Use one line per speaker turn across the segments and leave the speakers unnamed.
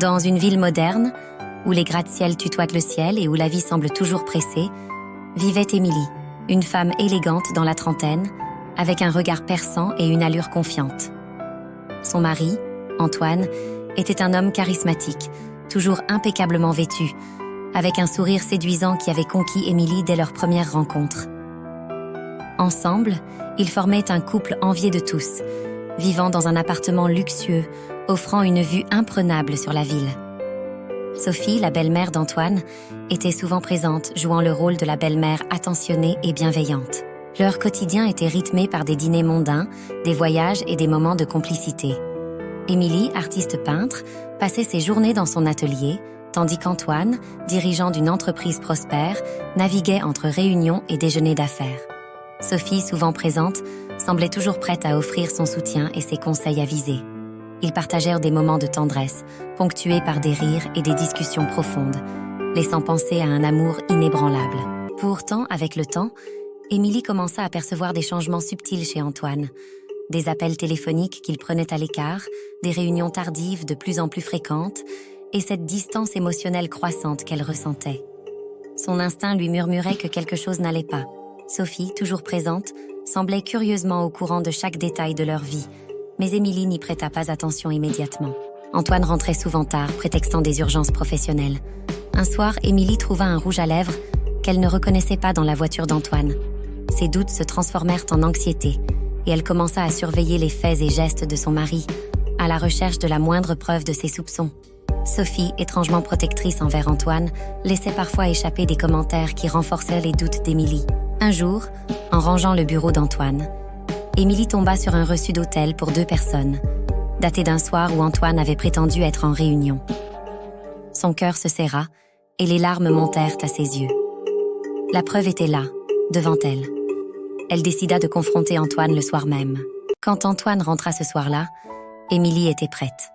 Dans une ville moderne, où les gratte-ciel tutoient le ciel et où la vie semble toujours pressée, vivait Émilie, une femme élégante dans la trentaine, avec un regard perçant et une allure confiante. Son mari, Antoine, était un homme charismatique, toujours impeccablement vêtu, avec un sourire séduisant qui avait conquis Émilie dès leur première rencontre. Ensemble, ils formaient un couple envié de tous, vivant dans un appartement luxueux, offrant une vue imprenable sur la ville. Sophie, la belle-mère d'Antoine, était souvent présente, jouant le rôle de la belle-mère attentionnée et bienveillante. Leur quotidien était rythmé par des dîners mondains, des voyages et des moments de complicité. Émilie, artiste peintre, passait ses journées dans son atelier, tandis qu'Antoine, dirigeant d'une entreprise prospère, naviguait entre réunions et déjeuners d'affaires. Sophie, souvent présente, semblait toujours prête à offrir son soutien et ses conseils avisés. Ils partagèrent des moments de tendresse, ponctués par des rires et des discussions profondes, laissant penser à un amour inébranlable. Pourtant, avec le temps, Émilie commença à percevoir des changements subtils chez Antoine. Des appels téléphoniques qu'il prenait à l'écart, des réunions tardives de plus en plus fréquentes, et cette distance émotionnelle croissante qu'elle ressentait. Son instinct lui murmurait que quelque chose n'allait pas. Sophie, toujours présente, semblait curieusement au courant de chaque détail de leur vie, mais Émilie n'y prêta pas attention immédiatement. Antoine rentrait souvent tard, prétextant des urgences professionnelles. Un soir, Émilie trouva un rouge à lèvres qu'elle ne reconnaissait pas dans la voiture d'Antoine. Ses doutes se transformèrent en anxiété, et elle commença à surveiller les faits et gestes de son mari, à la recherche de la moindre preuve de ses soupçons. Sophie, étrangement protectrice envers Antoine, laissait parfois échapper des commentaires qui renforçaient les doutes d'Émilie. Un jour, en rangeant le bureau d'Antoine, Émilie tomba sur un reçu d'hôtel pour 2 personnes, daté d'un soir où Antoine avait prétendu être en réunion. Son cœur se serra et les larmes montèrent à ses yeux. La preuve était là, devant elle. Elle décida de confronter Antoine le soir même. Quand Antoine rentra ce soir-là, Émilie était prête.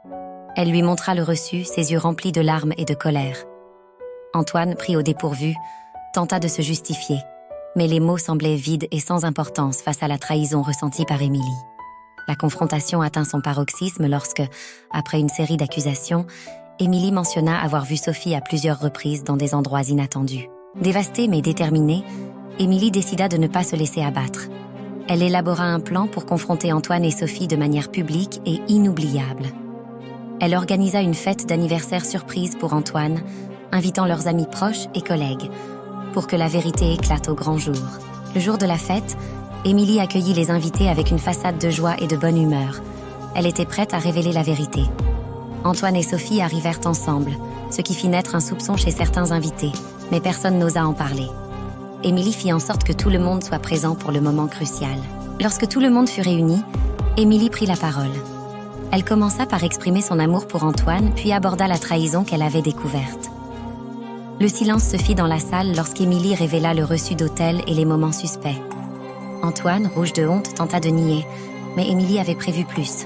Elle lui montra le reçu, ses yeux remplis de larmes et de colère. Antoine, pris au dépourvu, tenta de se justifier, mais les mots semblaient vides et sans importance face à la trahison ressentie par Émilie. La confrontation atteint son paroxysme lorsque, après une série d'accusations, Émilie mentionna avoir vu Sophie à plusieurs reprises dans des endroits inattendus. Dévastée mais déterminée, Émilie décida de ne pas se laisser abattre. Elle élabora un plan pour confronter Antoine et Sophie de manière publique et inoubliable. Elle organisa une fête d'anniversaire surprise pour Antoine, invitant leurs amis proches et collègues, pour que la vérité éclate au grand jour. Le jour de la fête, Émilie accueillit les invités avec une façade de joie et de bonne humeur. Elle était prête à révéler la vérité. Antoine et Sophie arrivèrent ensemble, ce qui fit naître un soupçon chez certains invités, mais personne n'osa en parler. Émilie fit en sorte que tout le monde soit présent pour le moment crucial. Lorsque tout le monde fut réuni, Émilie prit la parole. Elle commença par exprimer son amour pour Antoine, puis aborda la trahison qu'elle avait découverte. Le silence se fit dans la salle lorsqu'Émilie révéla le reçu d'hôtel et les moments suspects. Antoine, rouge de honte, tenta de nier, mais Émilie avait prévu plus.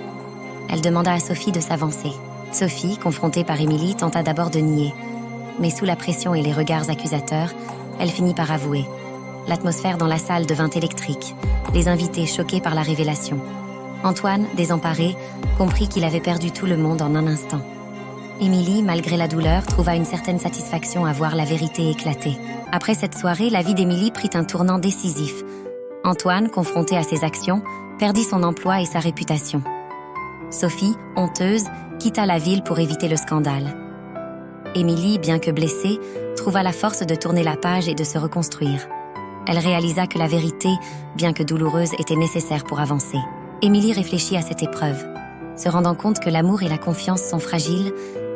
Elle demanda à Sophie de s'avancer. Sophie, confrontée par Émilie, tenta d'abord de nier, mais sous la pression et les regards accusateurs, elle finit par avouer. L'atmosphère dans la salle devint électrique, les invités choqués par la révélation. Antoine, désemparé, comprit qu'il avait perdu tout le monde en un instant. Émilie, malgré la douleur, trouva une certaine satisfaction à voir la vérité éclater. Après cette soirée, la vie d'Émilie prit un tournant décisif. Antoine, confronté à ses actions, perdit son emploi et sa réputation. Sophie, honteuse, quitta la ville pour éviter le scandale. Émilie, bien que blessée, trouva la force de tourner la page et de se reconstruire. Elle réalisa que la vérité, bien que douloureuse, était nécessaire pour avancer. Émilie réfléchit à cette épreuve, se rendant compte que l'amour et la confiance sont fragiles,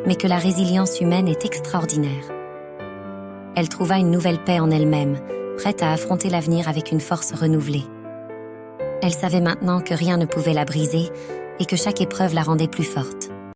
mais que la résilience humaine est extraordinaire. Elle trouva une nouvelle paix en elle-même, prête à affronter l'avenir avec une force renouvelée. Elle savait maintenant que rien ne pouvait la briser et que chaque épreuve la rendait plus forte.